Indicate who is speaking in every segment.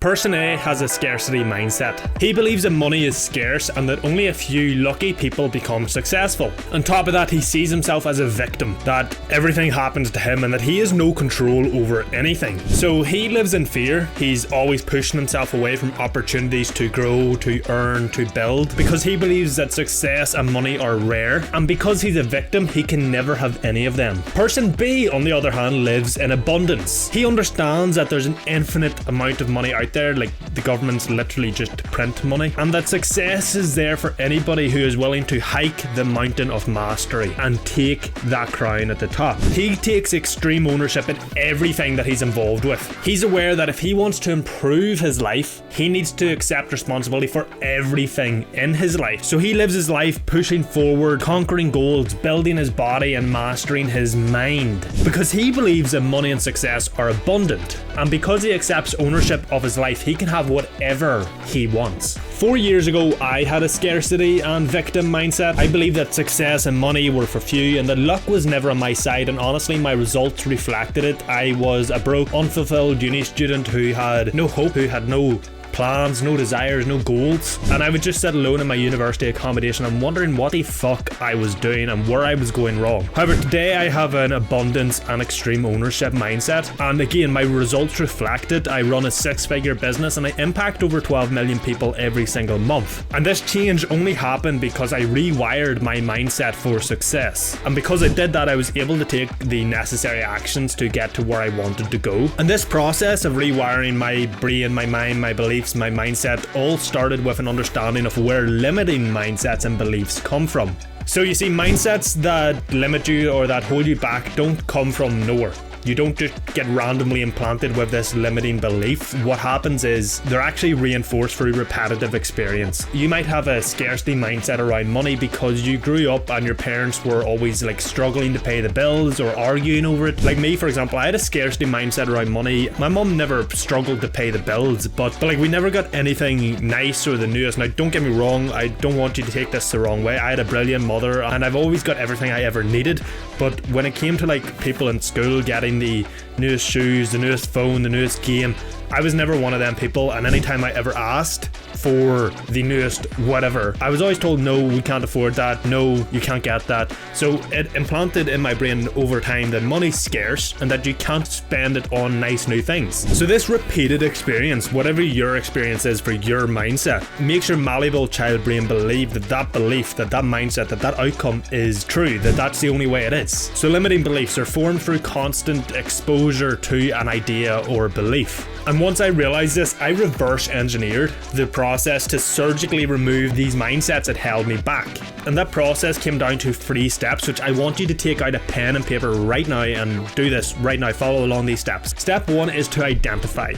Speaker 1: Person A has a scarcity mindset. He believes that money is scarce and that only a few lucky people become successful. On top of that, he sees himself as a victim, that everything happens to him and that he has no control over anything. So he lives in fear. He's always pushing himself away from opportunities to grow, to earn, to build, because he believes that success and money are rare, and because he's a victim, he can never have any of them. Person B, on the other hand, lives in abundance. He understands that there's an infinite amount of money out there, like the government's literally just print money, and that success is there for anybody who is willing to hike the mountain of mastery and take that crown at the top. He takes extreme ownership in everything that he's involved with. He's aware that if he wants to improve his life, he needs to accept responsibility for everything in his life. So he lives his life pushing forward, conquering goals, building his body and mastering his mind, because he believes that money and success are abundant, and because he accepts ownership of his life, he can have whatever he wants. 4 years ago, I had a scarcity and victim mindset. I believed that success and money were for few and that luck was never on my side, and honestly my results reflected it. I was a broke, unfulfilled uni student who had no hope, who had no plans, no desires, no goals, and I would just sit alone in my university accommodation and wondering what the fuck I was doing and where I was going wrong. However, today I have an abundance and extreme ownership mindset, and again my results reflect it. I run a 6-figure business and I impact over 12 million people every single month, and this change only happened because I rewired my mindset for success, and because I did that I was able to take the necessary actions to get to where I wanted to go. And this process of rewiring my brain, my mind, my beliefs, my mindset all started with an understanding of where limiting mindsets and beliefs come from. So you see, mindsets that limit you or that hold you back don't come from nowhere. You don't just get randomly implanted with this limiting belief. What happens is they're actually reinforced through repetitive experience. You might have a scarcity mindset around money because you grew up and your parents were always like struggling to pay the bills or arguing over it. Like me, for example, I had a scarcity mindset around money. My mum never struggled to pay the bills, but like we never got anything nice or the newest. Now don't get me wrong, I don't want you to take this the wrong way. I had a brilliant mother and I've always got everything I ever needed, but when it came to like people in school getting the newest shoes, the newest phone, the newest game, I was never one of them people, and anytime I ever asked for the newest whatever, I was always told, no, we can't afford that, no, you can't get that. So it implanted in my brain over time that money's scarce and that you can't spend it on nice new things. So this repeated experience, whatever your experience is for your mindset, makes your malleable child brain believe that that belief, that mindset, that outcome is true, that that's the only way it is. So limiting beliefs are formed through constant exposure to an idea or belief. And once I realized this, I reverse engineered the process to surgically remove these mindsets that held me back. And that process came down to 3 steps, which I want you to take out a pen and paper right now and do this right now. Follow along these steps. Step 1 is to identify.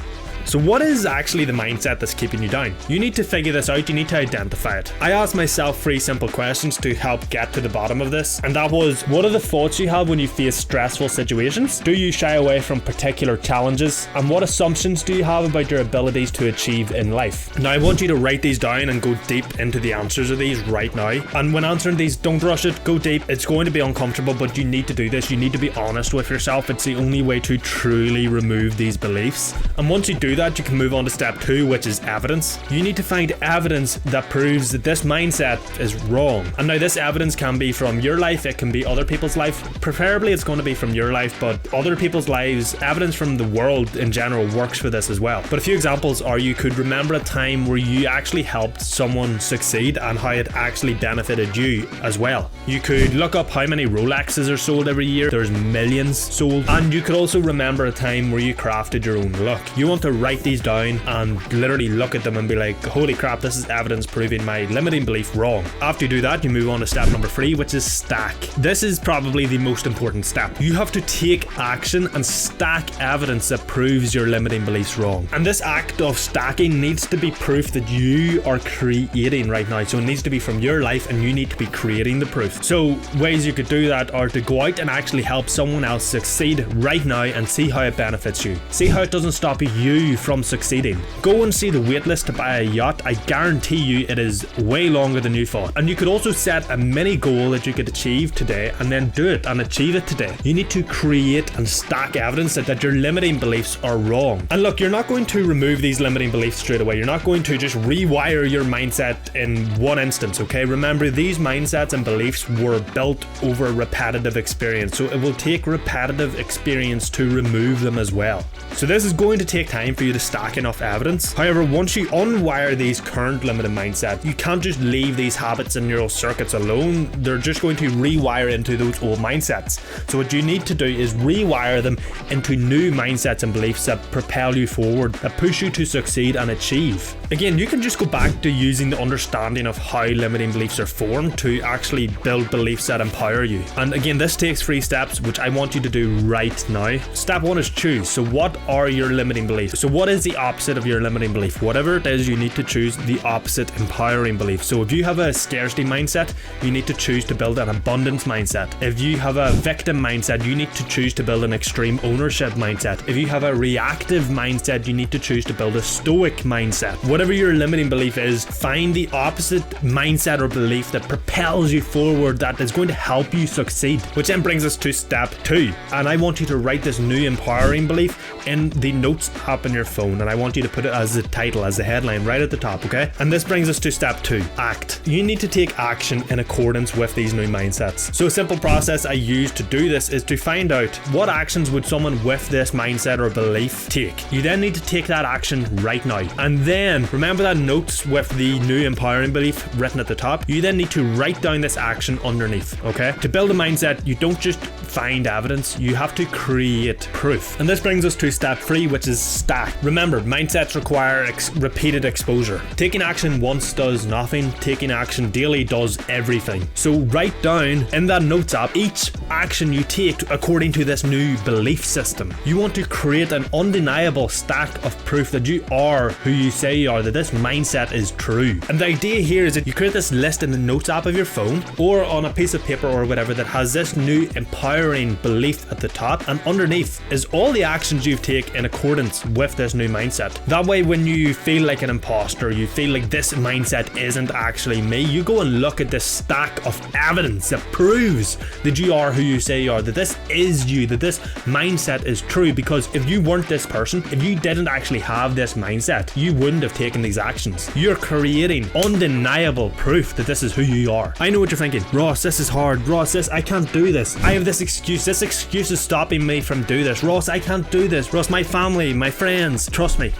Speaker 1: So what is actually the mindset that's keeping you down? You need to figure this out, you need to identify it. I asked myself 3 simple questions to help get to the bottom of this, and that was, what are the thoughts you have when you face stressful situations? Do you shy away from particular challenges? And what assumptions do you have about your abilities to achieve in life? Now I want you to write these down and go deep into the answers of these right now. And when answering these, don't rush it, go deep. It's going to be uncomfortable, but you need to do this. You need to be honest with yourself. It's the only way to truly remove these beliefs. And once you do that, you can move on to step 2, which is evidence. You need to find evidence that proves that this mindset is wrong. And now this evidence can be from your life, it can be other people's life. Preferably it's going to be from your life, but other people's lives, evidence from the world in general works for this as well. But a few examples are, you could remember a time where you actually helped someone succeed and how it actually benefited you as well. You could look up how many Rolexes are sold every year. There's millions sold. And you could also remember a time where you crafted your own look. You want to write these down and literally look at them and be like, holy crap, this is evidence proving my limiting belief wrong. After you do that, you move on to step number 3, which is stack. This is probably the most important step. You have to take action and stack evidence that proves your limiting beliefs wrong. And this act of stacking needs to be proof that you are creating right now. So it needs to be from your life and you need to be creating the proof. So ways you could do that are to go out and actually help someone else succeed right now and see how it benefits you. See how it doesn't stop you you from succeeding. Go and see the waitlist to buy a yacht. I guarantee you it is way longer than you thought. And you could also set a mini goal that you could achieve today and then do it and achieve it today. You need to create and stack evidence that your limiting beliefs are wrong. And look, you're not going to remove these limiting beliefs straight away. You're not going to just rewire your mindset in one instance, okay? Remember, these mindsets and beliefs were built over repetitive experience, so it will take repetitive experience to remove them as well. So this is going to take time for you to stack enough evidence. However, once you unwire these current limited mindset, you can't just leave these habits and neural circuits alone. They're just going to rewire into those old mindsets. So what you need to do is rewire them into new mindsets and beliefs that propel you forward, that push you to succeed and achieve. Again, you can just go back to using the understanding of how limiting beliefs are formed to actually build beliefs that empower you. And again, this takes 3 steps, which I want you to do right now. Step 1 is choose. So what are your limiting beliefs? So what is the opposite of your limiting belief? Whatever it is, you need to choose the opposite empowering belief. So if you have a scarcity mindset, you need to choose to build an abundance mindset. If you have a victim mindset, you need to choose to build an extreme ownership mindset. If you have a reactive mindset, you need to choose to build a stoic mindset. Whatever your limiting belief is, find the opposite mindset or belief that propels you forward, that is going to help you succeed. Which then brings us to step 2. And I want you to write this new empowering belief in the notes app on your phone, and I want you to put it as the title, as the headline right at the top, okay? And this brings us to step 2, act. You need to take action in accordance with these new mindsets. So a simple process I use to do this is to find out what actions would someone with this mindset or belief take. You then need to take that action right now. And then remember that notes with the new empowering belief written at the top. You then need to write down this action underneath, okay? To build a mindset, you don't just find evidence, you have to create proof. And this brings us to step 3, which is stack. Remember, mindsets require repeated exposure. Taking action once does nothing, taking action daily does everything. So write down in that notes app each action you take according to this new belief system. You want to create an undeniable stack of proof that you are who you say you are, that this mindset is true. And the idea here is that you create this list in the notes app of your phone or on a piece of paper or whatever that has this new empowering belief at the top, and underneath is all the actions you've taken in accordance with this new mindset. That way, when you feel like an imposter, you feel like this mindset isn't actually me, you go and look at this stack of evidence that proves that you are who you say you are, that this is you, that this mindset is true. Because if you weren't this person, if you didn't actually have this mindset, you wouldn't have taken these actions. You're creating undeniable proof that this is who you are. I know what you're thinking. Ross, this is hard. Ross, I can't do this. I have this excuse. This excuse is stopping me from doing this. Ross, I can't do this. Ross, my family, my friends, trust me.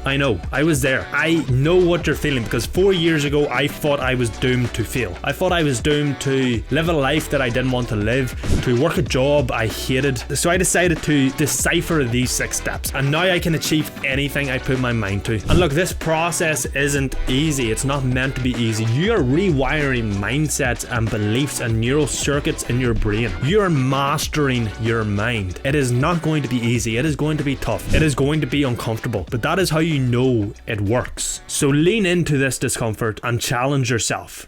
Speaker 1: I know, I was there. I know what you're feeling, because 4 years ago I thought I was doomed to fail. I thought I was doomed to live a life that I didn't want to live, to work a job I hated. So I decided to decipher these 6 steps, and now I can achieve anything I put my mind to. And look, this process isn't easy. It's not meant to be easy. You are rewiring mindsets and beliefs and neural circuits in your brain. You are mastering your mind. It is not going to be easy. It is going to be tough. It is going to be uncomfortable, but that is how you know it works. So lean into this discomfort and challenge yourself.